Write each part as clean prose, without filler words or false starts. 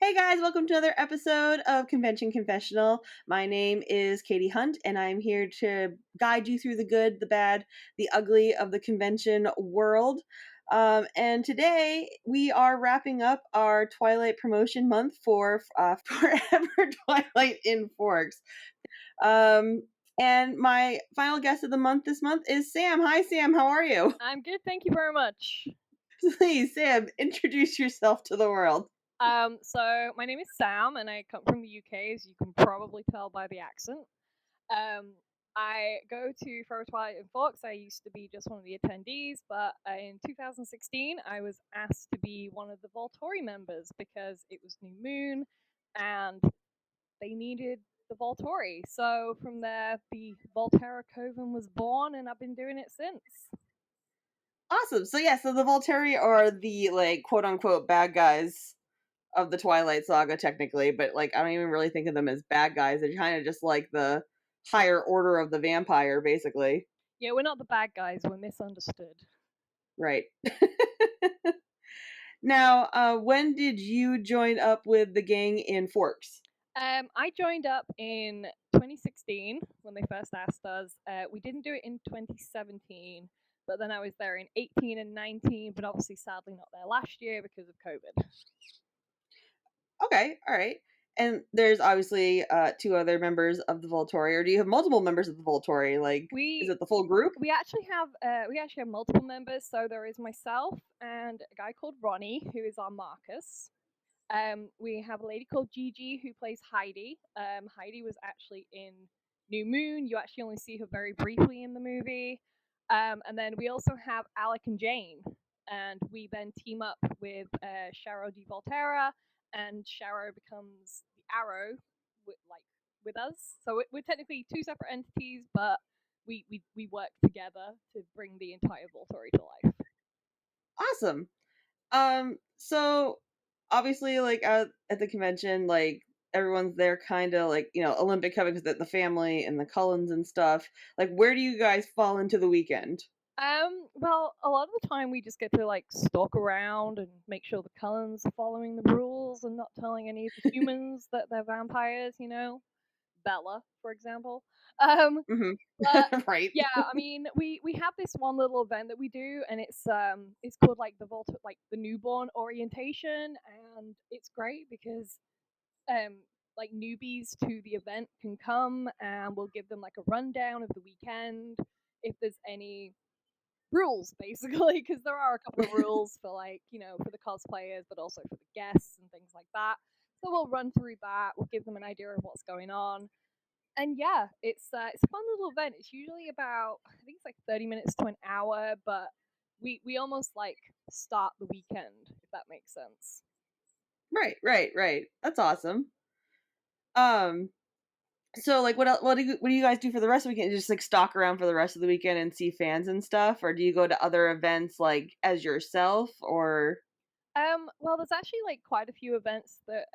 Hey guys, welcome to another episode of Convention Confessional. My name is Katie Hunt, and I'm here to guide you through the good, the bad, the ugly of the convention world. And today we are wrapping up our Twilight promotion month for Forever Twilight in Forks. And my final guest of the month this month is Sam. Hi, Sam. How are you? I'm good, thank you very much. Please, Sam, introduce yourself to the world. So my name is Sam, and I come from the UK, as you can probably tell by the accent. I go to Forever Twilight In Forks. I used to be just one of the attendees, but in 2016, I was asked to be one of the Volturi members because it was New Moon, and they needed the Volturi. So from there, the Volterra Coven was born, and I've been doing it since. Awesome. So the Volturi are the quote unquote bad guys of the Twilight Saga, technically, but I don't even really think of them as bad guys. They're kind of just like the higher order of the vampire, basically. Yeah, we're not the bad guys. We're misunderstood. Right. Now, when did you join up with the gang in Forks? I joined up in 2016 when they first asked us. We didn't do it in 2017, but then I was there in 18 and 19, but obviously sadly not there last year because of COVID. Okay, all right. And there's obviously two other members of the Volturi, or do you have multiple members of the Volturi? Is it the full group? We actually have multiple members. So there is myself and a guy called Ronnie, who is our Marcus. We have a lady called Gigi who plays Heidi. Heidi was actually in New Moon. You actually only see her very briefly in the movie. And then we also have Alec and Jane, and we then team up with Sharo di Volterra, and Sharo becomes the Arrow with us. So we're technically two separate entities, but we work together to bring the entire Volturi to life. Awesome. So obviously, at the convention, everyone's there, kind of Olympic Coven, because the family and the Cullens and stuff. Where do you guys fall into the weekend? Well, a lot of the time we just get to stalk around and make sure the Cullens are following the rules and not telling any of the humans that they're vampires. Bella, for example. Mm-hmm. But Right. yeah, I mean, we have this one little event that we do, and it's called the newborn orientation, and it's great because newbies to the event can come, and we'll give them a rundown of the weekend if there's any rules, basically, because there are a couple of rules for for the cosplayers, but also for the guests and things like that. So we'll run through that. We'll give them an idea of what's going on. And yeah, it's a fun little event. It's usually about, I think it's 30 minutes to an hour, but we almost start the weekend, if that makes sense. Right. That's awesome. So what do you guys do for the rest of the weekend? Just stalk around for the rest of the weekend and see fans and stuff, or do you go to other events as yourself, or? Well, there's actually quite a few events that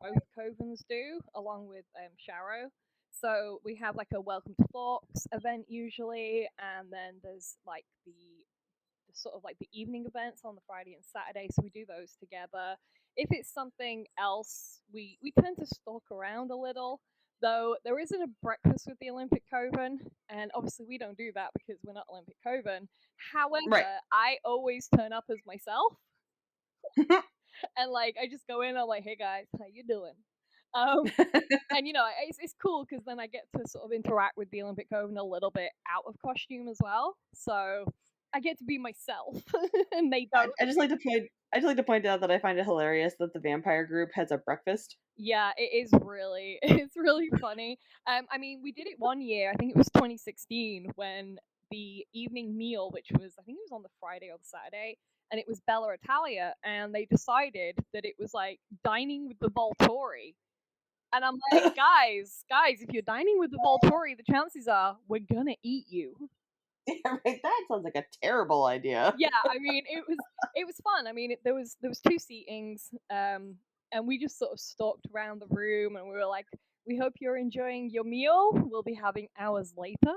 both covens do, along with Sharo. So we have a Welcome to Forks event usually, and then there's the sort of the evening events on the Friday and Saturday. So we do those together. If it's something else, we tend to stalk around a little. Though there isn't a breakfast with the Olympic Coven, and obviously we don't do that because we're not Olympic Coven. However, Right. I always turn up as myself. And I just go in, I'm like, hey guys, how you doing? And it's cool because then I get to sort of interact with the Olympic Coven a little bit out of costume as well. So I get to be myself, and they don't. I just like to point out that I find it hilarious that the vampire group has a breakfast. Yeah, it's really funny. I mean, we did it one year. I think it was 2016 when the evening meal, which was I think it was on the Friday or the Saturday, and it was Bella Italia, and they decided that it was dining with the Volturi. And I'm like, guys, if you're dining with the Volturi, the chances are we're gonna eat you. Yeah, right. That sounds like a terrible idea. Yeah, I mean, it was fun. I mean, there was two seatings, and we just sort of stalked around the room, and we were like, we hope you're enjoying your meal. We'll be having hours later.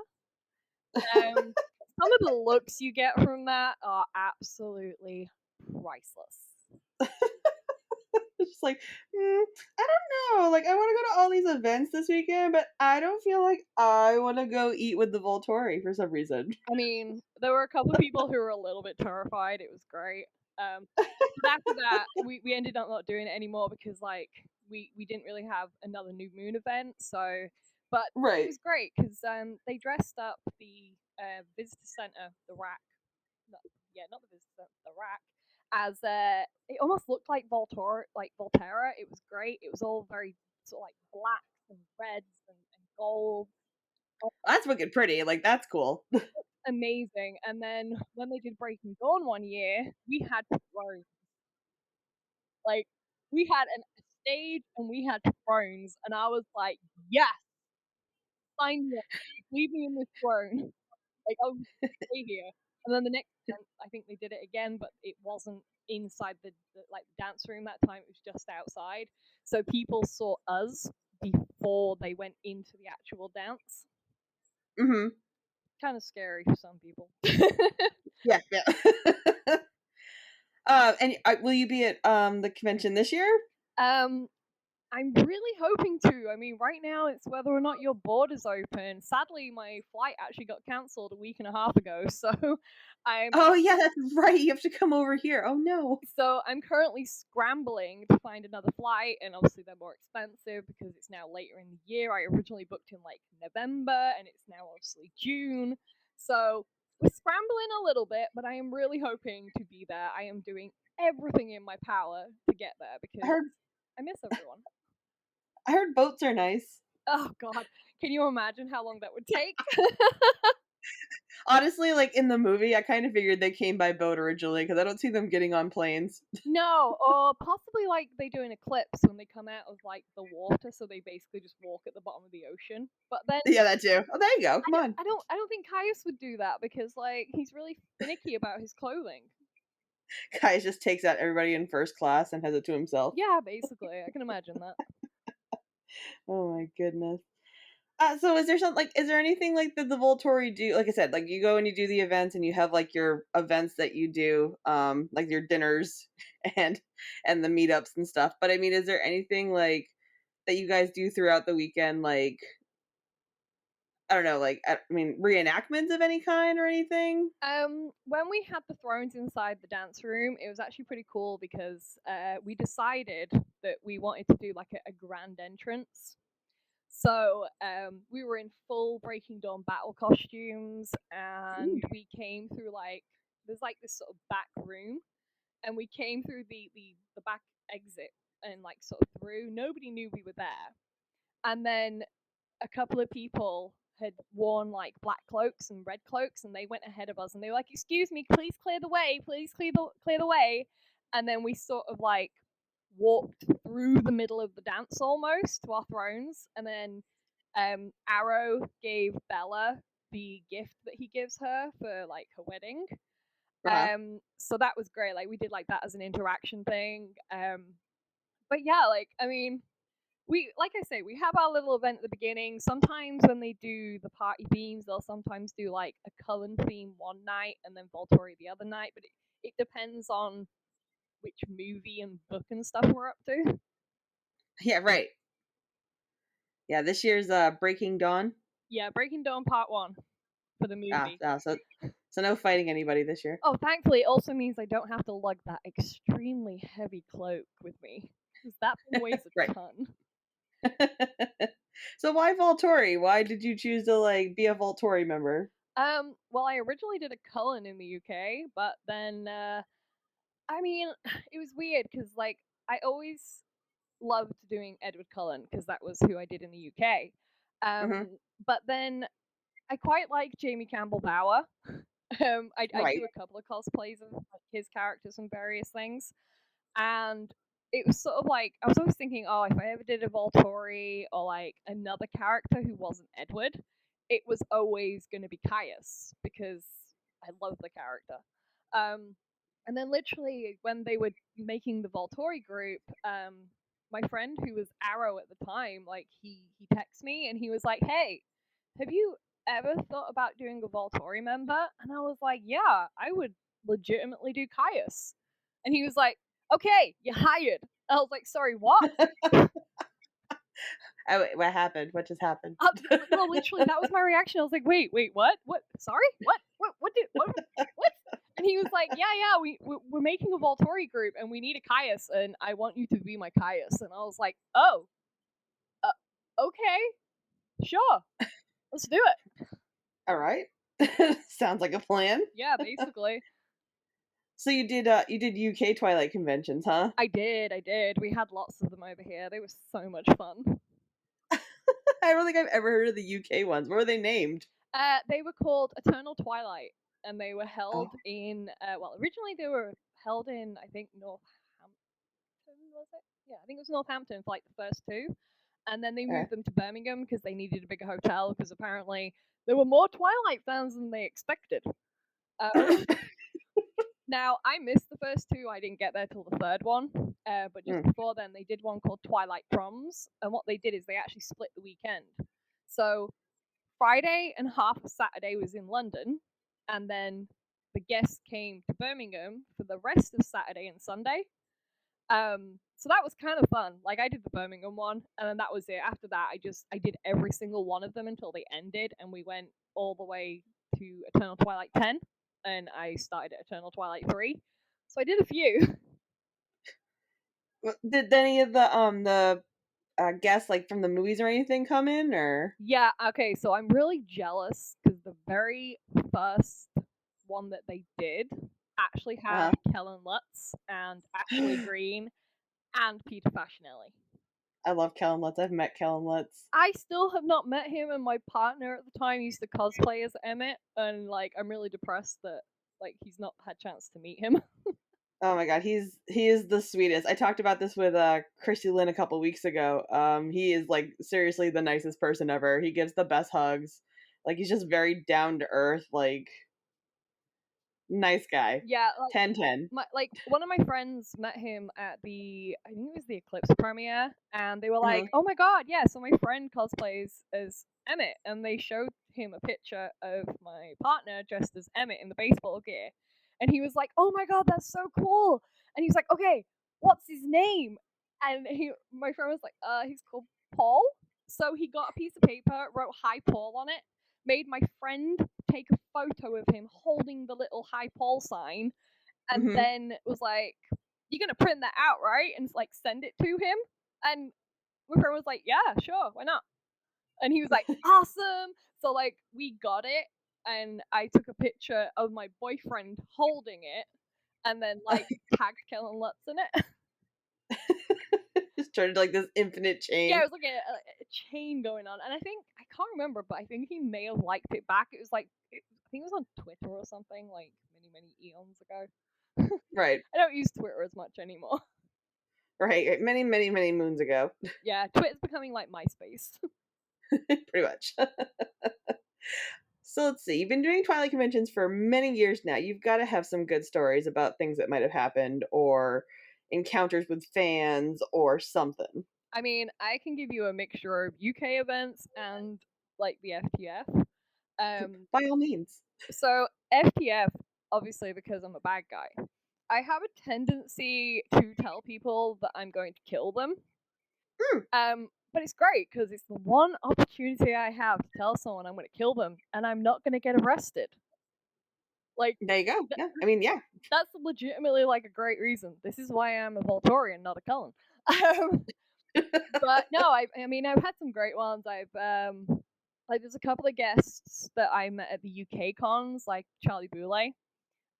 Some of the looks you get from that are absolutely priceless. just like, I don't know. Like, I want to go to all these events this weekend, but I don't feel like I want to go eat with the Volturi for some reason. I mean, there were a couple of people who were a little bit terrified. It was great. But after that, we ended up not doing it anymore because like we didn't really have another new moon event. So, but it Right. was great because they dressed up the visitor center, the rack. Not, yeah, not the visitor center, the rack. As it almost looked like Volterra. It was great. It was all very sort of like blacks and reds and gold. That's wicked pretty. Like, that's cool. Amazing. And then when they did Breaking Dawn one year, we had thrones. Like we had a stage and we had thrones, and I was like, yes, sign me up. Leave me in this throne. Like I'll stay here. And then the next time, I think they did it again, but it wasn't inside the like dance room that time. It was just outside, so people saw us before they went into the actual dance. Hmm. Kind of scary for some people. Yeah, yeah. And will you be at the convention this year? um, I'm really hoping to. I mean, right now it's whether or not your borders open. Sadly, my flight actually got cancelled a week and a half ago, so I'm Oh yeah, that's right. You have to come over here. Oh no. I'm currently scrambling to find another flight, and obviously they're more expensive because it's now later in the year. I originally booked in like November, and it's now obviously June. So we're scrambling a little bit, but I am really hoping to be there. I am doing everything in my power to get there I because heard I miss everyone. I heard boats are nice. Oh God, can you imagine how long that would take? Honestly, like in the movie, I kind of figured they came by boat originally because I don't see them getting on planes. No, or possibly like they do in Eclipse when they come out of like the water, so they basically just walk at the bottom of the ocean. But then Yeah, that too. Oh, there you go. I Come don't, on. I don't, I don't think Caius would do that because like he's really finicky about his clothing. Guy just takes out everybody in first class and has it to himself. Yeah, basically, I can imagine that. Oh my goodness. So is there something like is there anything like that the Volturi do? Like I said, like you go and you do the events and you have like your events that you do, like your dinners and the meetups and stuff. But I mean, is there anything like that you guys do throughout the weekend? Like I don't know, like I mean, reenactments of any kind or anything? When we had the thrones inside the dance room, it was actually pretty cool because we decided that we wanted to do like a grand entrance. So we were in full Breaking Dawn battle costumes, and we came through like there's like this sort of back room, and we came through the back exit and like sort of through. Nobody knew we were there, and then a couple of people had worn like black cloaks and red cloaks, and they went ahead of us, and they were like, "Excuse me, please clear the way, please clear the way," and then we sort of like walked through the middle of the dance almost to our thrones, and then Arrow gave Bella the gift that he gives her for like her wedding. Uh-huh. So that was great. Like we did like that as an interaction thing. But yeah, like I mean, we like I say, we have our little event at the beginning. Sometimes when they do the party themes, they'll sometimes do like a Cullen theme one night and then Volturi the other night. But it depends on which movie and book and stuff we're up to. Yeah, right. Yeah, this year's Breaking Dawn. Yeah, Breaking Dawn Part 1 for the movie. So no fighting anybody this year. Oh, thankfully, it also means I don't have to lug that extremely heavy cloak with me because that thing weighs a Right. ton. So why Volturi? Why did you choose to like be a Volturi member? Well, I originally did a Cullen in the UK, but then, I mean, it was weird because, like, I always loved doing Edward Cullen because that was who I did in the UK. Hmm. But then I quite like Jamie Campbell Bower. I Right. do a couple of cosplays of like, his characters and various things. And it was sort of like I was always thinking, oh, if I ever did a Volturi or like another character who wasn't Edward, it was always going to be Caius because I love the character. Um, and then literally when they were making the Volturi group, my friend who was Arrow at the time, like he texted me and he was like, "Hey, have you ever thought about doing a Volturi member?" And I was like, "Yeah, I would legitimately do Caius." And he was like, okay, you're hired. I was like, sorry, what? Oh, wait, what happened? What just happened? No, literally, that was my reaction. I was like, wait, what? Sorry? What? And he was like, yeah, we're making a Volturi group, and we need a Caius, and I want you to be my Caius. And I was like, oh, okay, sure, let's do it. All right. Sounds like a plan. Yeah, basically. So you did UK Twilight conventions, huh? I did. We had lots of them over here. They were so much fun. I don't think I've ever heard of the UK ones. What were they named? They were called Eternal Twilight, and they were held Oh, in, originally they were held in, I think, Northampton, was it? Yeah, I think it was Northampton for like the first two. And then they okay. moved them to Birmingham because they needed a bigger hotel because apparently there were more Twilight fans than they expected. Now, I missed the first two. I didn't get there till the third one. But just before then, they did one called Twilight Proms. And what they did is they actually split the weekend. So Friday and half of Saturday was in London. And then the guests came to Birmingham for the rest of Saturday and Sunday. So that was kind of fun. Like, I did the Birmingham one, and then that was it. After that, I did every single one of them until they ended, and we went all the way to Eternal Twilight 10, and I started at Eternal Twilight 3. So I did a few. Did any of the guests like from the movies or anything come in or? Yeah, okay, so I'm really jealous because the very first one that they did actually had Kellen Lutz and Ashley Green and Peter Facinelli. I love Kellen Lutz. I've met Kellen Lutz. I still have not met him, and my partner at the time used to cosplay as Emmett, and like I'm really depressed that like he's not had chance to meet him. Oh my god, he is the sweetest. I talked about this with Chrissy Lynn a couple weeks ago. He is like seriously the nicest person ever. He gives the best hugs. Like he's just very down to earth, like nice guy. Yeah, like 10/10. one of my friends met him at I think it was the Eclipse premiere, and they were like, Uh-huh. "Oh my god, yeah!" So my friend cosplays as Emmett, and they showed him a picture of my partner dressed as Emmett in the baseball gear, and he was like, "Oh my god, that's so cool!" And he was like, "Okay, what's his name?" And my friend was like, he's called Paul." So he got a piece of paper, wrote "Hi Paul" on it, made my friend take a photo of him holding the little Hi Paul sign, and then was like, "You're gonna print that out, right?" And like send it to him. And my friend was like, "Yeah, sure, why not?" And he was like, "Awesome!" So like we got it, and I took a picture of my boyfriend holding it, and then like tagged Kellen Lutz in it. Just started like this infinite chain. Yeah, it was like a chain going on, and I can't remember, but I think he may have liked it back. It was like I think it was on Twitter or something, like many eons ago. Right. I don't use Twitter as much anymore. Right. Many moons ago. Yeah, Twitter's becoming like MySpace. Pretty much. So let's see. You've been doing Twilight conventions for many years now. You've got to have some good stories about things that might have happened or encounters with fans or something. I mean, I can give you a mixture of UK events and like the FTF. By all means. So FTF, obviously, because I'm a bad guy, I have a tendency to tell people that I'm going to kill them. But it's great because it's the one opportunity I have to tell someone I'm going to kill them, and I'm not going to get arrested. Like, there you go. Yeah, I mean, yeah, that's legitimately like a great reason. This is why I'm a Volturian, not a Cullen. But no, I mean, I've had some great ones. I've like there's a couple of guests that I met at the UK cons, like Charlie Boulay,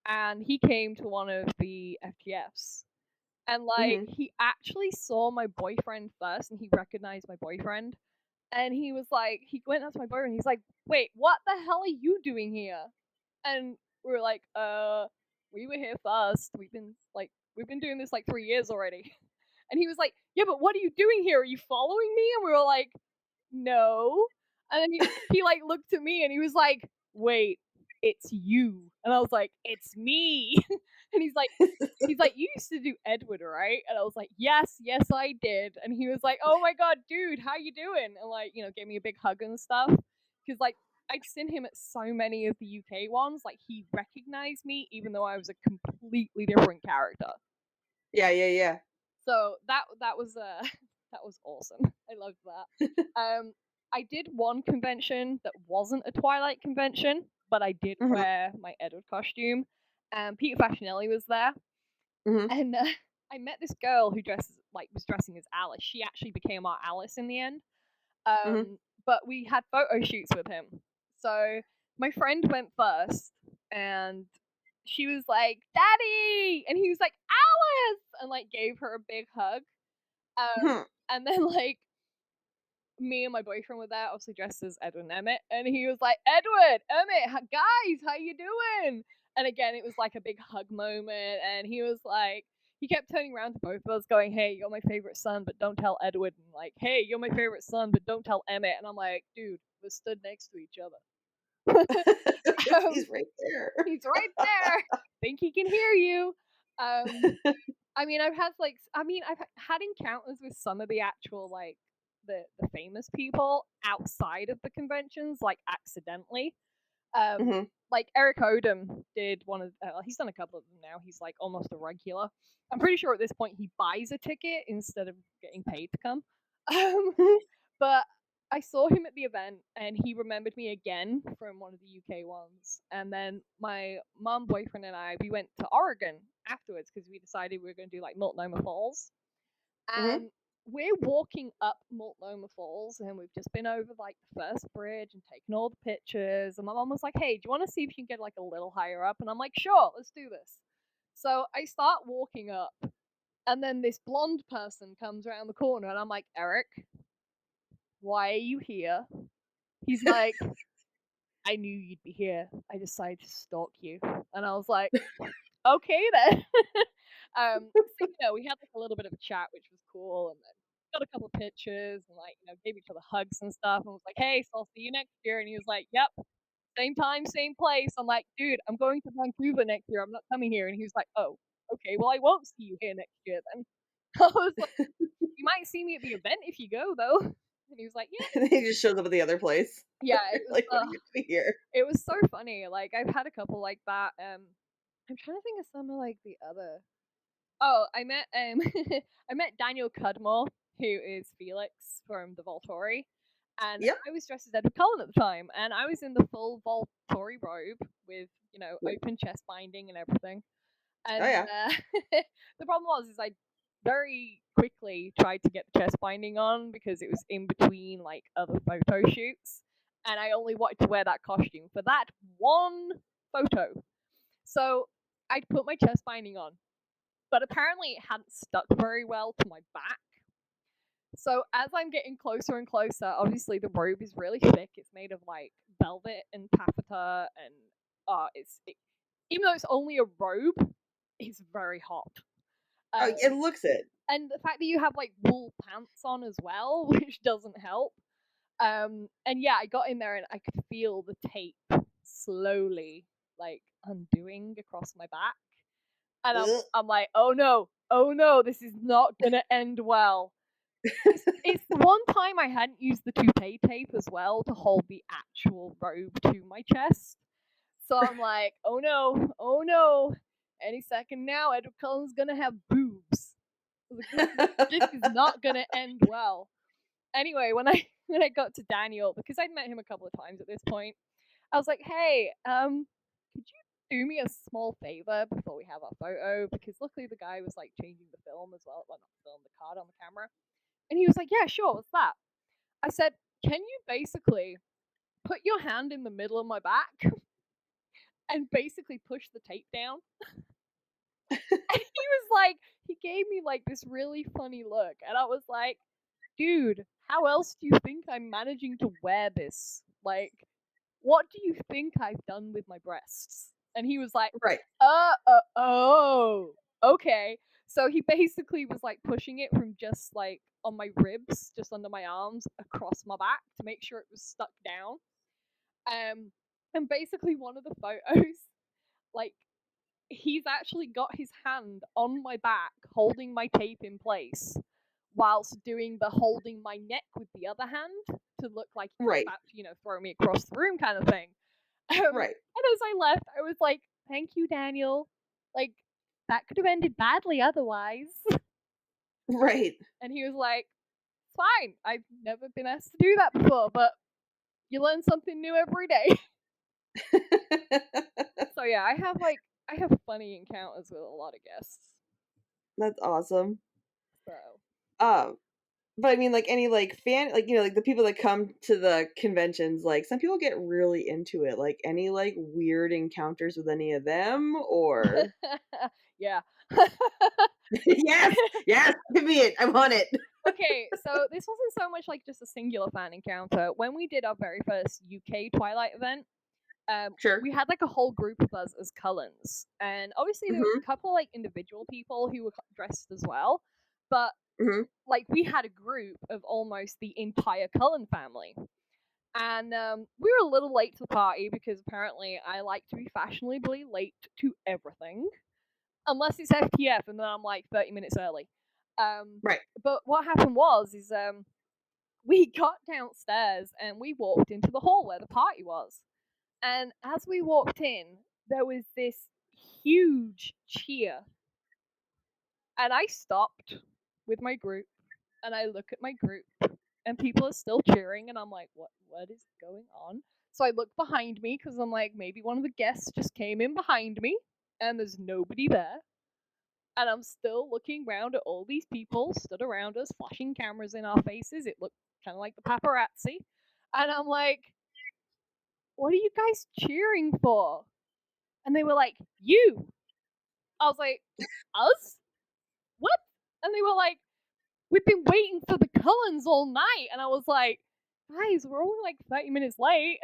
and he came to one of the FTFs. And like he actually saw my boyfriend first, and he recognized my boyfriend. And he was like, he went up to my boyfriend. He's like, "Wait, what the hell are you doing here?" And we were like, we were here first. We've been doing this like 3 years already." And he was like, "Yeah, but what are you doing here? Are you following me?" And we were like, "No." And then he like looked at me and he was like, "Wait, it's you." And I was like, "It's me." And he's like, "You used to do Edward, right?" And I was like, yes, I did." And he was like, "Oh my god, dude, how you doing?" And like, gave me a big hug and stuff. Because like I'd seen him at so many of the UK ones, like he recognized me even though I was a completely different character. Yeah. So that was that was awesome. I loved that. I did one convention that wasn't a Twilight convention, but I did Mhm. wear my Edward costume. Peter Facinelli was there, Mhm. and I met this girl who was dressing as Alice. She actually became our Alice in the end. Mhm. But we had photo shoots with him. So my friend went first, and she was like, "Daddy," and he was like, "Alice," and like gave her a big hug. Mhm. And then like me and my boyfriend were there, obviously dressed as Edward and Emmett, and he was like, "Edward, Emmett, guys, how you doing?" And again, it was like a big hug moment, and he was like, he kept turning around to both of us, going, "Hey, you're my favorite son, but don't tell Edward," and like, "Hey, you're my favorite son, but don't tell Emmett." And I'm like, "Dude, we're stood next to each other." He's right there. He's right there. Think he can hear you. I mean, I've had encounters with some of the actual like the famous people outside of the conventions, like accidentally. Mhm. Like Eric Odom did one of. He's done a couple of them now. He's like almost a regular. I'm pretty sure at this point he buys a ticket instead of getting paid to come. Um, Mhm. but I saw him at the event, and he remembered me again from one of the UK ones. And then my mom, boyfriend, and we went to Oregon afterwards because we decided we were going to do like Multnomah Falls. Mhm. And we're walking up Multnomah Falls, and we've just been over like the first bridge and taken all the pictures. And my mom was like, "Hey, do you want to see if you can get like a little higher up?" And I'm like, "Sure, let's do this." So I start walking up, and then this blonde person comes around the corner, and I'm like, "Eric, why are you here?" He's like, "I knew you'd be here. I decided to stalk you." And I was like, "Okay then." So we had like a little bit of a chat, which was cool, and then got a couple of pictures and like gave each other hugs and stuff, and was like, "Hey, so I'll see you next year." And he was like, "Yep, same time, same place." I'm like, "Dude, I'm going to Vancouver next year. I'm not coming here." And he was like, "Oh, okay. Well, I won't see you here next year then." I was like, "You might see me at the event if you go, though." And he was like, "Yeah, And he just shows up at the other place. yeah." You're like, what are you doing here? It was so funny. Like I've had a couple like that. I'm trying to think of some of like the other. Oh, I met I met Daniel Cudmore, who is Felix from the Volturi, and Yep. I was dressed as Edward Cullen at the time, and I was in the full Volturi robe with open chest binding and everything. Oh And yeah. the problem was is I very quickly tried to get the chest binding on because it was in between like other photo shoots, and I only wanted to wear that costume for that one photo. So I'd put my chest binding on, but apparently it hadn't stuck very well to my back. So as I'm getting closer and closer, obviously the robe is really thick. It's made of like velvet and taffeta, and even though it's only a robe, it's very hot. Oh, Um, it looks it. and the fact that you have like wool pants on as well, which doesn't help. And yeah, I got in there and I could feel the tape slowly like undoing across my back. And Ugh. I'm like, oh no, this is not gonna end well. It's the one time I hadn't used the toupee tape as well to hold the actual robe to my chest. So I'm like, oh no, any second now, Edward Cullen's gonna have boobs. This is not gonna end well. Anyway, when I when I got to Daniel, because I'd met him a couple of times at this point, I was like, "Hey, could you do me a small favor before we have our photo?" Because luckily the guy was like changing the film as well, well not the film, the card on the camera, and he was like, "Yeah, sure, what's that?" I said, "Can you basically put your hand in the middle of my back and basically push the tape down?" And he was like, he gave me like this really funny look, and I was like, "Dude, how else do you think I'm managing to wear this? Like, what do you think I've done with my breasts?" And he was like, Right. oh, okay. So he basically was like pushing it from just like on my ribs, just under my arms, across my back to make sure it was stuck down. And basically one of the photos, like he's actually got his hand on my back, holding my tape in place, whilst doing the holding my neck with the other hand to look like he's Right. about to, throw me across the room kind of thing. Right. And as I left, I was like, "Thank you, Daniel. Like, that could have ended badly otherwise. Right. And he was like, fine, I've never been asked to do that before, but you learn something new every day. So yeah, I have funny encounters with a lot of guests. That's awesome. So Um, but I mean, like any like fan, like like the people that come to the conventions, like some people get really into it. Like any like weird encounters with any of them, or yeah. yes, yes, give me it. I want it. Okay, so this wasn't so much like just a singular fan encounter. When we did our very first UK Twilight event, Sure. we had like a whole group of us as Cullens, and obviously there was Hmm. a couple like individual people who were dressed as well, but Hmm. like we had a group of almost the entire Cullen family. And we were a little late to the party because apparently I like to be fashionably late to everything, unless it's FTF, and then I'm like 30 minutes early. Right. But what happened is we got downstairs and we walked into the hall where the party was. And as we walked in, there was this huge cheer. And I stopped with my group and I look at my group and people are still cheering and I'm like, what is going on? So I look behind me because I'm like, maybe one of the guests just came in behind me and there's nobody there. And I'm still looking around at all these people stood around us, flashing cameras in our faces. It looked kind of like the paparazzi. And I'm like, what are you guys cheering for? And they were like, you. I was like, us? What? And they were like, we've been waiting for the Cullens all night. And I was like, guys, we're only like 30 minutes late.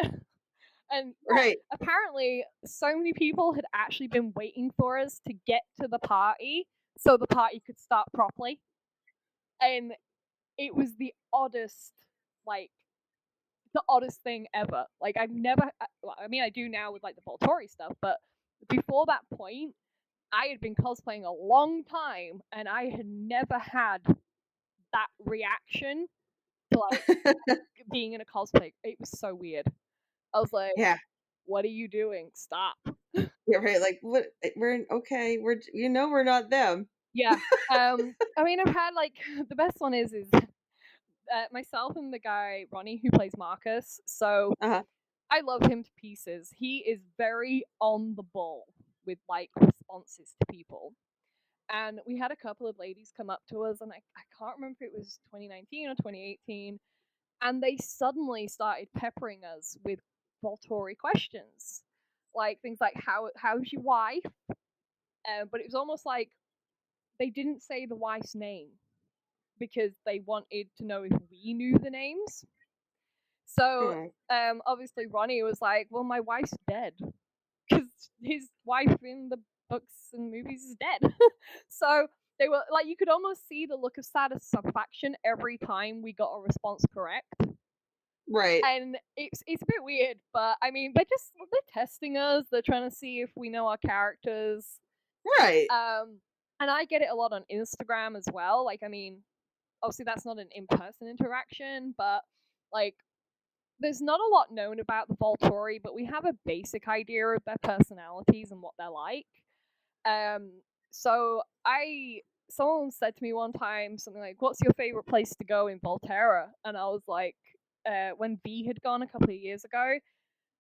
And Right. apparently, so many people had actually been waiting for us to get to the party so the party could start properly. And it was like, the oddest thing ever. Like, I've never, I mean, I do now with like the Volturi stuff, but before that point, I had been cosplaying a long time and I had never had that reaction to like being in a cosplay. It was so weird. I was like, Yeah. what are you doing? Stop. Yeah. Right. Like what? We're okay. We're not them. Yeah. I mean, I've had like the best one is myself and the guy Ronnie who plays Marcus. So Uh-huh. I love him to pieces. He is very on the ball with like responses to people. And we had a couple of ladies come up to us, and I can't remember if it was 2019 or 2018, and they suddenly started peppering us with Volturi questions, like things like how's your wife, but it was almost like they didn't say the wife's name because they wanted to know if we knew the names. So Hmm. obviously Ronnie was like, well, my wife's dead because his wife in the books and movies is dead. So they were like, you could almost see the look of satisfaction every time we got a response correct. Right. And it's a bit weird, but I mean, they're testing us. They're trying to see if we know our characters. Right. And I get it a lot on Instagram as well. Like, I mean, obviously that's not an in-person interaction, but like, there's not a lot known about the Volturi, but we have a basic idea of their personalities and what they're like. Um, so someone said to me one time something like, "What's your favorite place to go in Volterra?" And I was like, when V had gone a couple of years ago,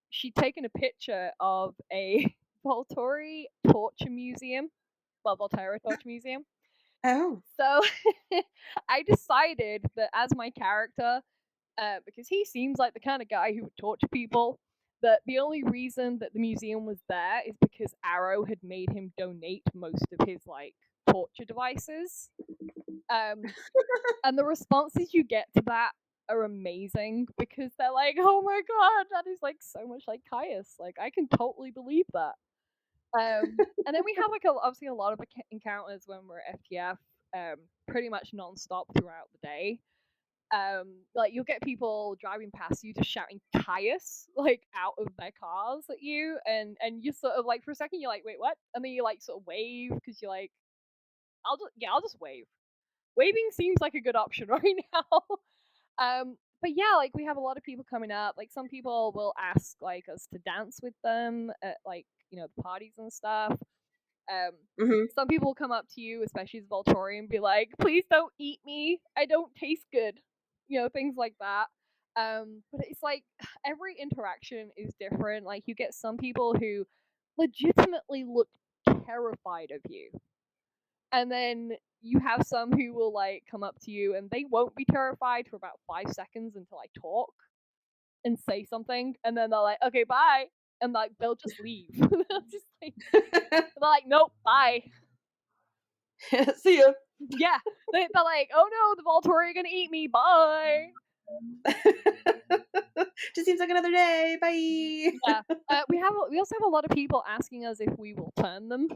she'd taken a picture of a Volturi torture museum, well, Volterra torture museum. Oh. So I decided that as my character, because he seems like the kind of guy who would torture people, that the only reason that the museum was there is because Arrow had made him donate most of his like torture devices. Um, and the responses you get to that are amazing because they're like, "Oh my god, that is like so much like Caius. Like I can totally believe that." And then we have like obviously a lot of encounters when we're at FTF, pretty much non-stop throughout the day. Like you'll get people driving past you just shouting Caius like out of their cars at you, and you sort of like for a second you're like, wait, what? And then you like sort of wave because you're like, I'll just wave. Waving seems like a good option right now. But yeah, like we have a lot of people coming up. Like some people will ask like us to dance with them at like the parties and stuff. Some people come up to you, especially as Volturi, and be like, "Please don't eat me. I don't taste good." Things like that. But it's like every interaction is different. Like you get some people who legitimately look terrified of you, and then you have some who will like come up to you and they won't be terrified for about 5 seconds until I talk and say something, and then they're like, "Okay, bye," and like they'll just leave. They'll just like, they're like, "Nope, bye." See ya. Yeah, they're like, "Oh no, the Volturi are gonna eat me. Bye." Just seems like another day. Bye. Yeah, we also have a lot of people asking us if we will turn them.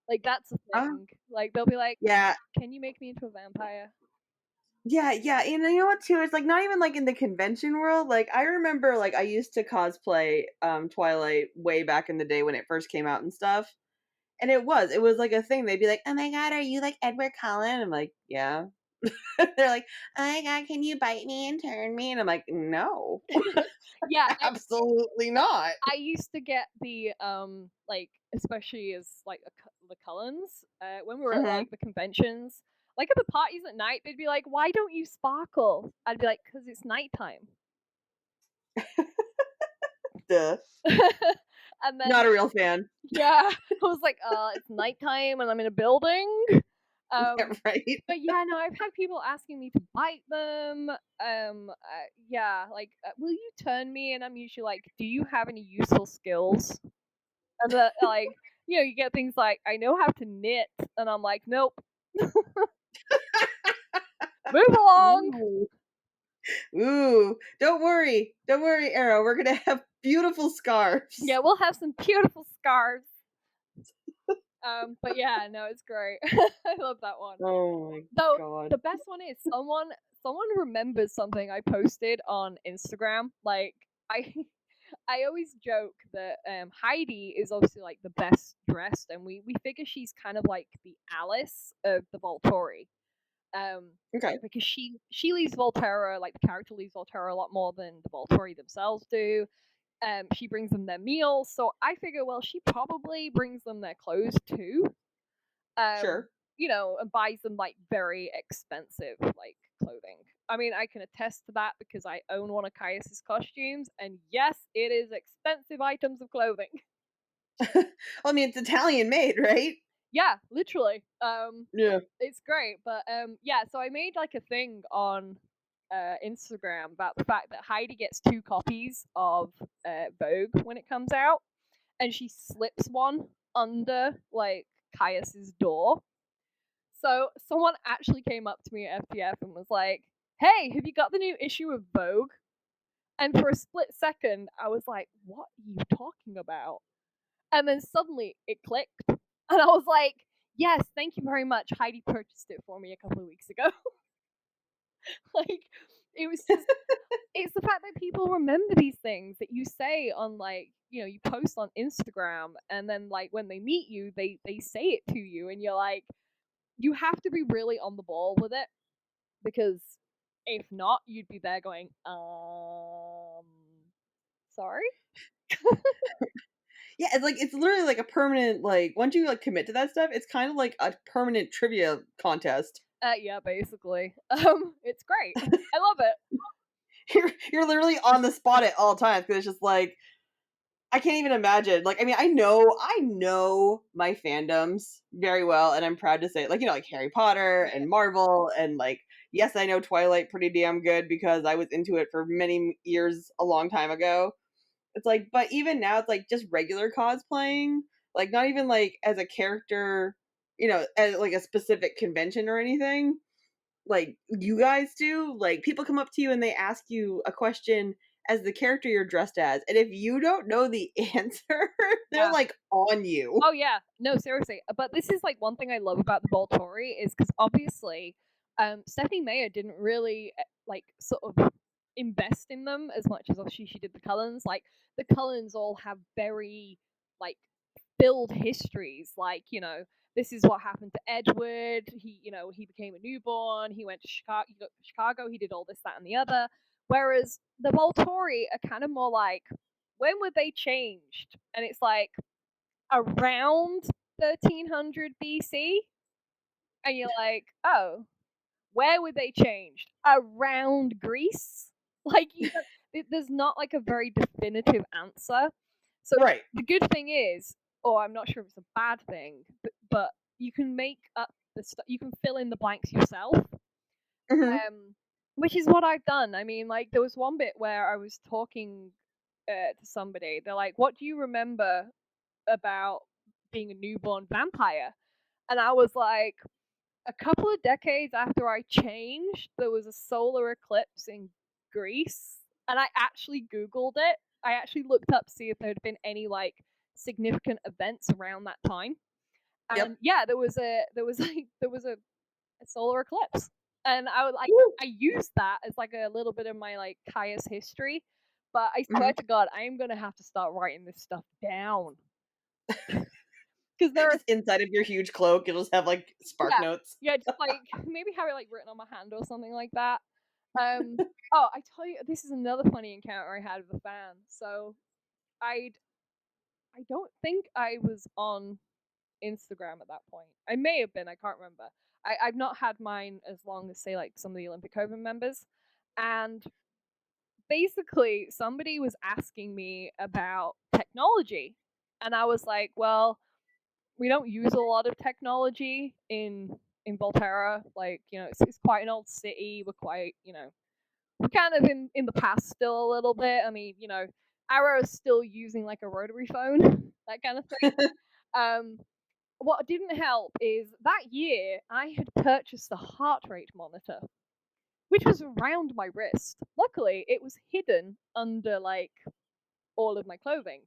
Like that's a thing. Like they'll be like, Yeah. "Can you make me into a vampire?" Yeah, yeah, and you know what too? It's like not even like in the convention world. Like I remember, like I used to cosplay Twilight way back in the day when it first came out and stuff. And it was like a thing. They'd be like, "Oh my god, are you like Edward Cullen?" I'm like, "Yeah." They're like, "Oh my god, can you bite me and turn me?" And I'm like, "No, Yeah, absolutely not." I used to get the like especially as like the Cullens when we were at Hmm. like the conventions, like at the parties at night, they'd be like, "Why don't you sparkle?" I'd be like, "Cause it's nighttime." Duh. And then Not a real fan. yeah, I was like, it's nighttime and I'm in a building." Yeah, right. But yeah, no, I've had people asking me to bite them. Yeah, like, will you turn me? And I'm usually like, do you have any useful skills? And like, you get things like, I know how to knit, and I'm like, nope, move along. Ooh. Ooh. Don't worry, Arrow. We're gonna have beautiful scarves. Yeah, we'll have some beautiful scarves. But yeah, no, it's great. I love that one. Oh my Though god. the best one is someone remembers something I posted on Instagram. Like I I always joke that Heidi is obviously like the best dressed, and we figure she's kind of like the Alice of the Volturi. Okay. Because she leaves Volterra, like the character leaves Volterra a lot more than the Volturi themselves do. She brings them their meals, so I figure, well, she probably brings them their clothes too. Sure. And buys them like very expensive like clothing. I mean, I can attest to that because I own one of Caius's costumes, and yes, it is expensive items of clothing. Well, I mean, it's Italian made, right? Yeah, literally. Yeah. It's great, but yeah. So I made like a thing on Instagram about the fact that Heidi gets 2 copies of Vogue when it comes out, and she slips one under like Caius's door. So someone actually came up to me at FTF and was like, "Hey, have you got the new issue of Vogue?" And for a split second, I was like, "What are you talking about?" And then suddenly it clicked, and I was like, "Yes, thank you very much. Heidi purchased it for me a couple of weeks ago." Like, it was just, it's the fact that people remember these things that you say on like, you post on Instagram, and then like when they meet you, they say it to you, and you're like, you have to be really on the ball with it, because if not, you'd be there going, sorry? Yeah, it's literally like a permanent, like once you like commit to that stuff, it's kind of like a permanent trivia contest. Yeah, basically. It's great. I love it. You're literally on the spot at all times because it's just like I can't even imagine. Like, I mean, I know my fandoms very well, and I'm proud to say, like, like Harry Potter and Marvel, and like, yes, I know Twilight pretty damn good because I was into it for many years a long time ago. It's like, but even now, it's like just regular cosplaying, like not even like as a character, at like a specific convention or anything. Like you guys do, like people come up to you and they ask you a question as the character you're dressed as, and if you don't know the answer, they're Yeah. like on you. Oh yeah, no, seriously. But this is like one thing I love about the Volturi is because obviously, Stephanie Meyer didn't really like sort of invest in them as much as obviously she did the Cullens. Like the Cullens all have very like filled histories. Like this is what happened to Edward. He became a newborn. He went to Chicago. He got to Chicago. He did all this, that, and the other. Whereas the Volturi are kind of more like, when were they changed? And it's like around 1300 BC, and you're like, oh, where were they changed? Around Greece? Like, there's not like a very definitive answer. So Right. the good thing is, or I'm not sure if it's a bad thing, but you can make up the stuff. You can fill in the blanks yourself, Hmm. which is what I've done. I mean, like there was one bit where I was talking to somebody. They're like, "What do you remember about being a newborn vampire?" And I was like, a couple of decades after I changed, there was a solar eclipse in Greece, and I actually Googled it. I actually looked up to see if there had been any like significant events around that time. Yep. And yeah, there was a solar eclipse, and I was like, Woo. I used that as like a little bit of my like Caius history. But I swear Mhm. to God, I am gonna have to start writing this stuff down because there are Just inside of your huge cloak, you'll just have like spark yeah, notes. yeah, just like maybe have it like written on my hand or something like that. Oh, I tell you, this is another funny encounter I had with a fan. So I I don't think I was on Instagram at that point. I may have been. I can't remember. I've not had mine as long as say like some of the Olympic Coven members, and basically somebody was asking me about technology, and I was like, well, we don't use a lot of technology in Volterra. Like, you know, it's quite an old city. We're quite, you know, we're kind of in the past still a little bit. I mean, you know, Arrow's still using like a rotary phone, that kind of thing. Um, what didn't help is that year I had purchased a heart rate monitor, which was around my wrist. Luckily, it was hidden under like all of my clothing.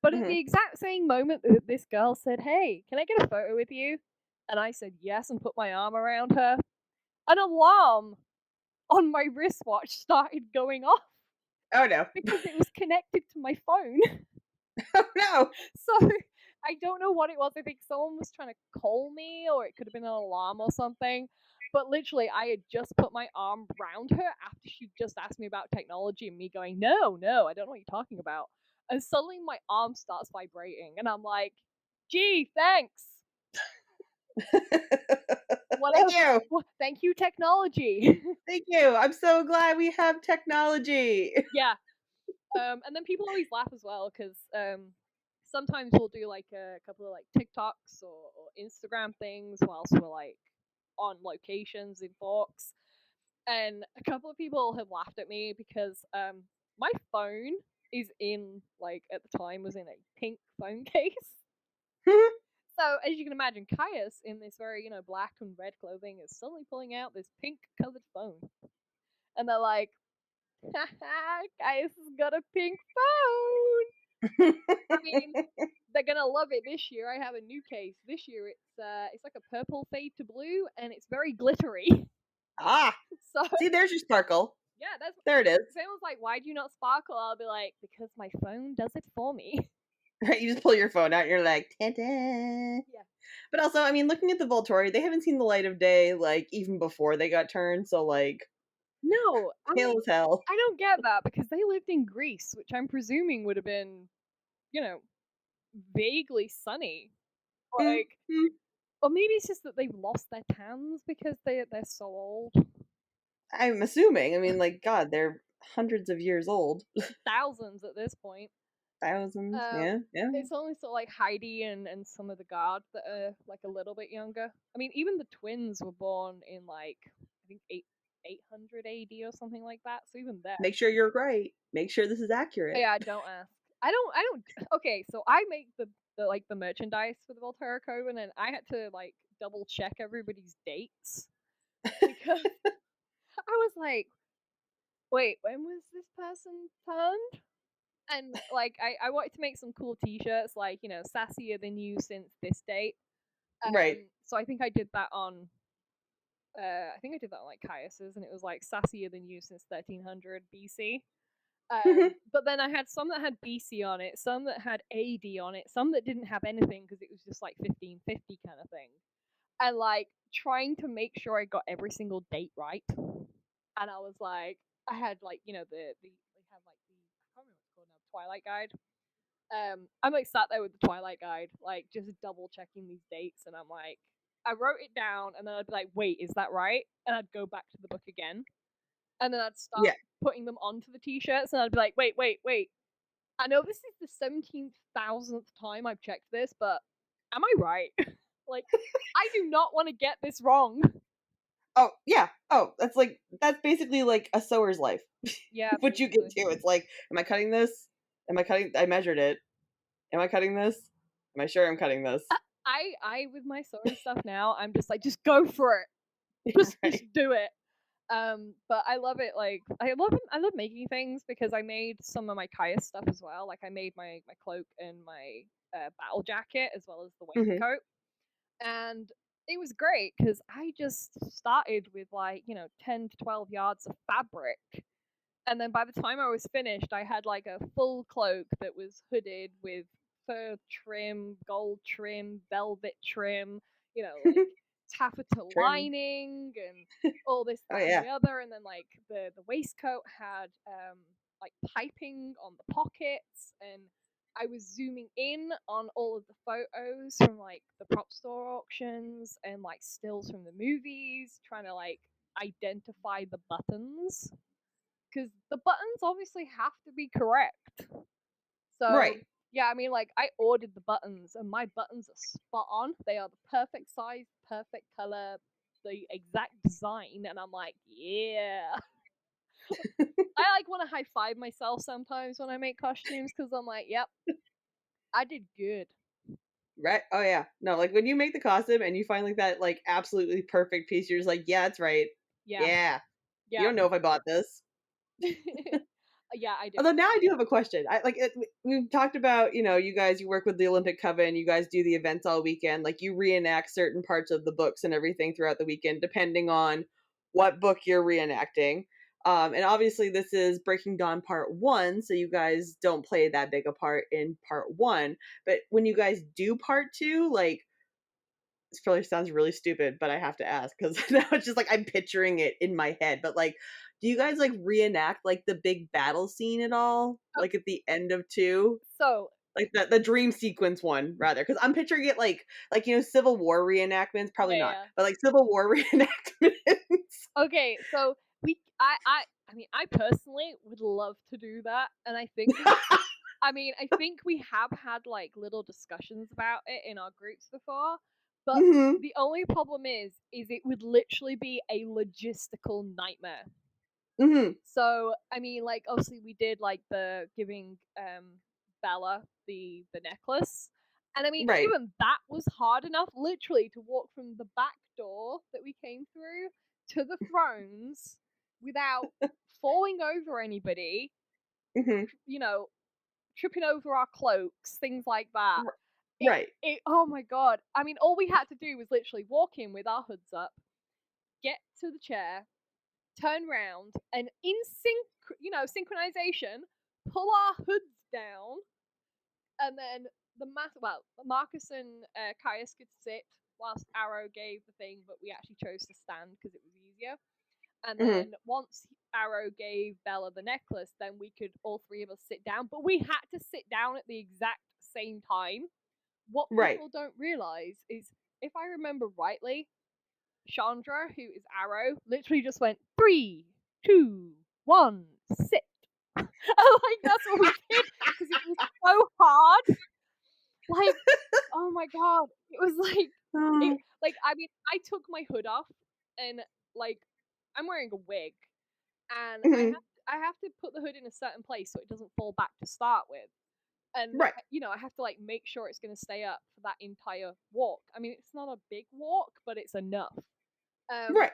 But at Hmm. the exact same moment that this girl said, "Hey, can I get a photo with you?" and I said yes and put my arm around her, an alarm on my wristwatch started going off Oh no. because it was connected to my phone. Oh no. So I don't know what it was. I think someone was trying to call me, or it could have been an alarm or something. But literally, I had just put my arm round her after she just asked me about technology, and me going, "No, no, I don't know what you're talking about." And suddenly, my arm starts vibrating, and I'm like, "Gee, thanks. Thank Whatever. you. Thank you, technology." Thank you. I'm so glad we have technology. Yeah. And then people always laugh as well because sometimes we'll do like a couple of like TikToks or Instagram things whilst we're like on locations in Forks, and a couple of people have laughed at me because my phone is in like at the time was in a pink phone case. So as you can imagine, Caius in this very black and red clothing is suddenly pulling out this pink colored phone, and they're like, "Haha, Caius has got a pink phone." I mean, they're gonna love it this year. I have a new case. This year it's like a purple fade to blue and it's very glittery. Ah, So see, there's your sparkle. yeah, that's There it is. if anyone's like, why do you not sparkle? I'll be like, because my phone does it for me. Right, you just pull your phone out and you're like, ta-da. Yeah. But also, I mean, looking at the Volturi, they haven't seen the light of day, like, even before they got turned, so, like, No, pale as hell. I don't get that because they lived in Greece, which I'm presuming would have been, you know, vaguely sunny. Mm, Like, mm, or maybe it's just that they've lost their tans because they're so old. I'm assuming. I mean, like, God, they're hundreds of years old. Thousands at this point. Thousands, Um, yeah, yeah. it's only sort of like Heidi and some of the guards that are like a little bit younger. I mean, even the twins were born in like I think 800 AD or something like that. So even there, Make sure you're right. Make sure this is accurate. yeah, don't ask. I don't. Okay, so I make the like the merchandise for the Volterra Coven, and I had to like double check everybody's dates because I was like, wait, when was this person turned? And like I wanted to make some cool t-shirts like sassier than you since this date. Right. So I think I did that on like Caius's, and it was like sassier than you since 1300 BC. But then I had some that had BC on it, some that had AD on it, some that didn't have anything because it was just like 1550 kind of thing. And like trying to make sure I got every single date right. And I was like, I had like the they have like the I can't remember what it's called now, Twilight Guide. I'm like sat there with the Twilight Guide, like just double checking these dates, and I'm like, I wrote it down, and then I'd be like, wait, is that right? And I'd go back to the book again, and then I'd start Yeah. putting them onto the t-shirts, and I'd be like, wait. I know this is the 17,000th time I've checked this, but am I right? Like, I do not want to get this wrong. Oh, yeah. Oh, that's basically like a sewer's life. Yeah, What you get to. It's like, am I cutting this? I measured it. Am I cutting this? Am I sure I'm cutting this? I with my sewing stuff now, I'm just like, just go for it. Just do it. But I love it. Like I love making things because I made some of my Caius stuff as well. Like I made my cloak and my battle jacket as well as the waistcoat, and it was great because I just started with like 10 to 12 yards of fabric, and then by the time I was finished, I had like a full cloak that was hooded with fur trim, gold trim, velvet trim, like taffeta Trim. lining and all this, Oh, that, and yeah. the other. And then like the waistcoat had like piping on the pockets, and I was zooming in on all of the photos from like the prop store auctions and like stills from the movies, trying to like identify the buttons because the buttons obviously have to be correct. So Right. yeah, I mean, like I ordered the buttons, and my buttons are spot on. They are the perfect size, perfect color, the exact design, and I'm like, yeah. I like want to high five myself sometimes when I make costumes because I'm like, yep, I did good. Right. Oh, yeah. No, like when you make the costume and you find like that like absolutely perfect piece, you're just like, yeah, that's right. Yeah, Yeah. You yeah, don't know if I bought this. yeah, I do. Although now I do have a question. We've talked about, you guys, you work with the Olympic Coven, you guys do the events all weekend, like you reenact certain parts of the books and everything throughout the weekend, depending on what book you're reenacting. And obviously this is Breaking Dawn Part 1, so you guys don't play that big a part in Part 1. But when you guys do Part 2, like, this probably sounds really stupid, but I have to ask because now it's just like I'm picturing it in my head. But like, do you guys like reenact like the big battle scene at all? Like at the end of 2? So Like the dream sequence one, rather, because I'm picturing it like Civil War reenactments, probably not, yeah. but like Civil War reenactments. Okay, so I mean, I personally would love to do that, and I think I think we have had like little discussions about it in our groups before, but Hmm. the only problem is it would literally be a logistical nightmare. Hmm. So I mean, like obviously we did like the giving Bella the necklace, and I mean Right. even that was hard enough, literally, to walk from the back door that we came through to the thrones without falling over anybody, Hmm. you know, tripping over our cloaks, things like that. Right. Oh my god. I mean, all we had to do was literally walk in with our hoods up, get to the chair, turn round, and in synchronization, pull our hoods down, and then Marcus and Caius could sit whilst Arrow gave the thing, but we actually chose to stand because it was easier. And Hmm. then once Arrow gave Bella the necklace, then we could all three of us sit down, but we had to sit down at the exact same time. What Right. people don't realize is, if I remember rightly, Chandra, who is Arrow, literally just went 3, 2, 1, sit. And like that's what we did because it was so hard. Like, oh my god, it was like it. Like, I mean, I took my hood off, and like I'm wearing a wig, and Hmm. I have to put the hood in a certain place so it doesn't fall back to start with. And Right. I have to like make sure it's going to stay up for that entire walk. I mean, it's not a big walk, but it's enough. Right.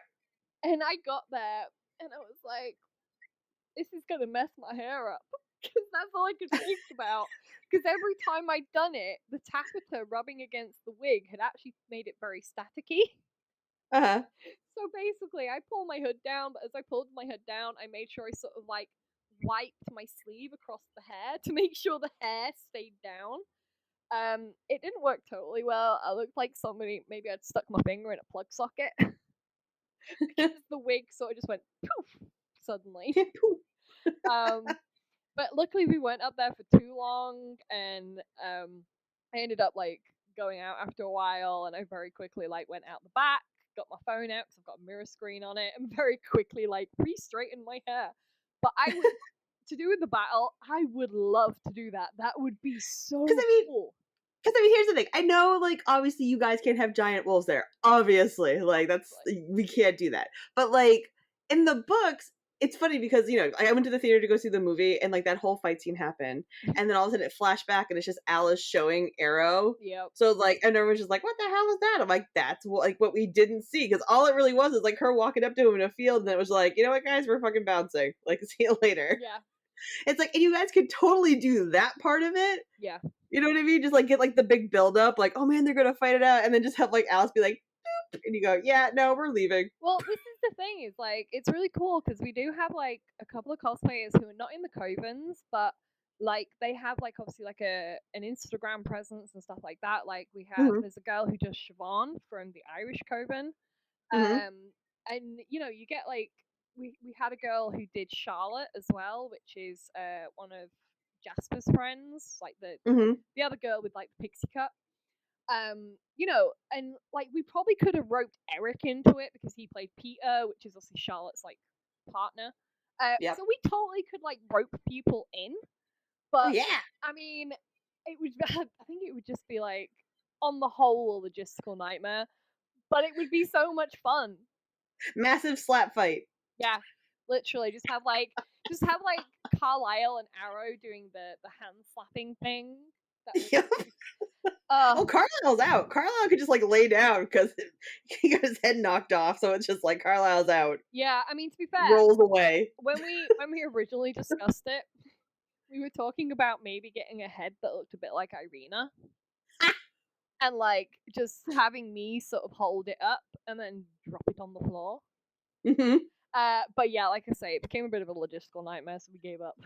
And I got there, and I was like, this is gonna mess my hair up because that's all I could think about. Because every time I'd done it, the taffeta rubbing against the wig had actually made it very staticky. Uh-huh. So basically, I pulled my hood down, but as I pulled my hood down, I made sure I sort of like wiped my sleeve across the hair to make sure the hair stayed down. It didn't work totally well. I looked like somebody, maybe I'd stuck my finger in a plug socket because the wig sort of just went poof suddenly. Um, But luckily we weren't up there for too long, and I ended up like going out after a while, and I very quickly like went out the back, got my phone out because I've got a mirror screen on it, and very quickly like re-straightened my hair. But I would to do with the battle, I would love to do that. That would be so Because I mean, cool. here's the thing. I know, like, obviously you guys can't have giant wolves there. Obviously, like, we can't do that. But, like, in the books, it's funny because, I went to the theater to go see the movie, and, like, that whole fight scene happened. And then all of a sudden it flashed back, and it's just Alice showing Arrow. Yep. So, like, and everyone's just like, what the hell is that? I'm like, that's what we didn't see. Because all it really was is, like, her walking up to him in a field, and it was like, you know what, guys? We're fucking bouncing. Like, see you later. Yeah. It's like, and you guys could totally do that part of it. Yeah. You know what I mean? Just like get like the big build up, like, oh man, they're gonna fight it out, and then just have like Alice be like, boop, and you go, yeah, no, we're leaving. Well, this is the thing, is like it's really cool because we do have like a couple of cosplayers who are not in the covens, but like they have like obviously like an Instagram presence and stuff like that. Like we have Mm-hmm. there's a girl who does Siobhan from the Irish Coven. Mm-hmm. And you get like we had a girl who did Charlotte as well, which is one of Jasper's friends, like Mm-hmm. the other girl with like the pixie cut. And like we probably could have roped Eric into it because he played Peter, which is obviously Charlotte's like partner. Yep. So we totally could like rope people in, Oh but yeah. I mean, it would. I think it would just be like on the whole a logistical nightmare, but it would be so much fun. Massive slap fight. Yeah, literally, just have like Carlisle and Arrow doing the hand slapping thing. Yep. Oh, Carlisle's out. Carlisle could just like lay down because he got his head knocked off, so it's just like Carlisle's out. Yeah, I mean, to be fair, Rolls away. when we originally discussed it, we were talking about maybe getting a head that looked a bit like Irina, and like just having me sort of hold it up and then drop it on the floor. Mm-hmm. But yeah, like I say, it became a bit of a logistical nightmare, so we gave up.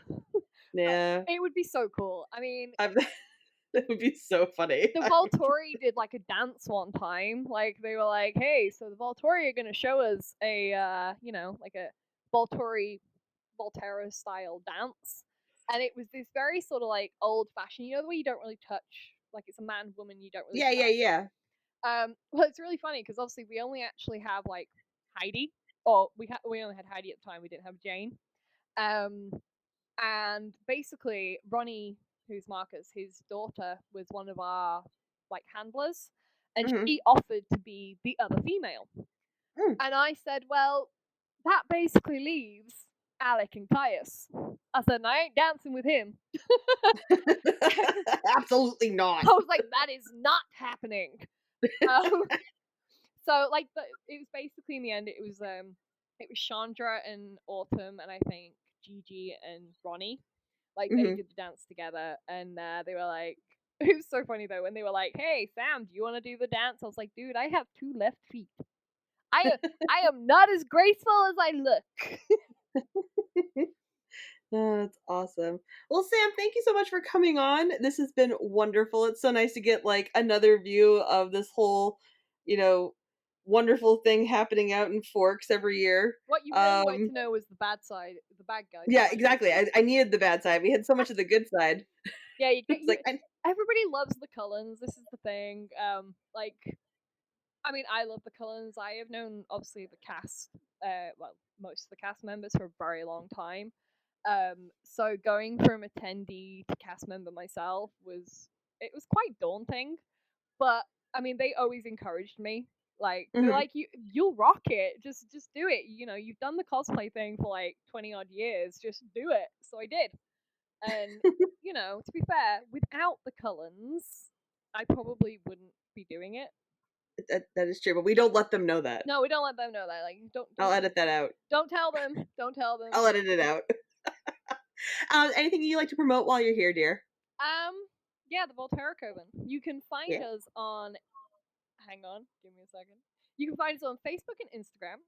Yeah. It would be so cool. I mean, that would be so funny. the Volturi did like a dance one time. Like they were like, "Hey, so the Volturi are gonna show us a like a Volturi Volterra style dance," and it was this very sort of like old fashioned. You know the way you don't really touch, like it's a man woman. You don't really. Yeah. Well, it's really funny because obviously we only actually have like Heidi, or we only had Heidi at the time. We didn't have Jane. And basically Ronnie, who's Marcus, his daughter was one of our like handlers, and she offered to be the other female. And I said, well, that basically leaves Alec and Caius. I said, I ain't dancing with him. Absolutely not. I was like, that is not happening. So like it was basically in the end it was Chandra and Autumn and I think Gigi and Ronnie. Like they did the dance together, and they were like, it was so funny though when they were like, "Hey Sam, do you want to do the dance?" I was like, "Dude, I have 2 left feet. I am not as graceful as I look." Oh, that's awesome. Well, Sam, thank you so much for coming on. This has been wonderful. It's so nice to get like another view of this whole, wonderful thing happening out in Forks every year. What you really wanted to know was the bad side, the bad guy. Yeah, exactly. I needed the bad side. We had so much of the good side. Yeah, everybody loves the Cullens. This is the thing. I mean, I love the Cullens. I have known obviously the cast, most of the cast members for a very long time. So going from attendee to cast member myself was quite daunting, but I mean they always encouraged me. Like they're like you'll rock it. Just do it. You've done the cosplay thing for like 20 odd years. Just do it. So I did. And to be fair, without the Cullens, I probably wouldn't be doing it. That is true, but we don't let them know that. No, we don't let them know that. Like, don't I'll edit that out. Don't tell them. Don't tell them. I'll edit it out. Anything you like to promote while you're here, dear? Yeah, the Volterra Coven. You can find us on. Hang on, give me a second. You can find us on Facebook and Instagram.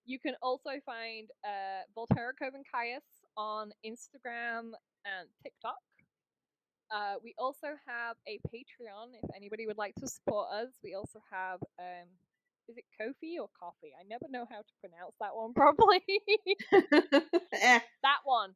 You can also find Volterra Coven Caius on Instagram and TikTok. We also have a Patreon if anybody would like to support us. We also have is it Kofi or Coffee? I never know how to pronounce that one properly. That one.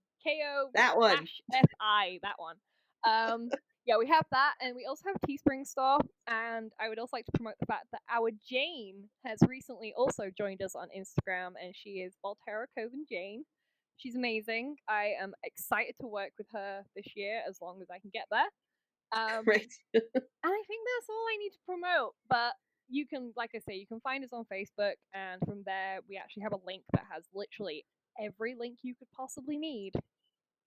that one. #FI, that one. Yeah, we have that, and we also have Teespring stuff, and I would also like to promote the fact that our Jane has recently also joined us on Instagram, and she is Volterra Coven Jane. She's amazing. I am excited to work with her this year as long as I can get there. Right. And I think that's all I need to promote, but you can, like I say, you can find us on Facebook, and from there we actually have a link that has literally every link you could possibly need.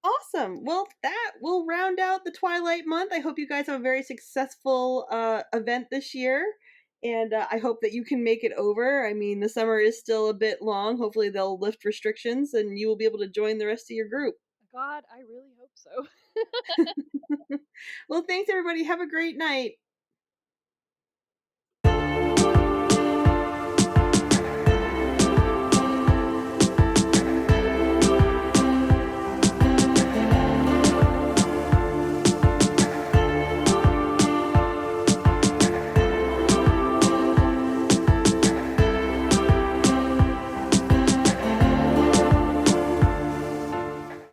Awesome. Well, that will round out the Twilight month. I hope you guys have a very successful event this year. And I hope that you can make it over. I mean, the summer is still a bit long. Hopefully, they'll lift restrictions and you will be able to join the rest of your group. God, I really hope so. Well, thanks, everybody. Have a great night.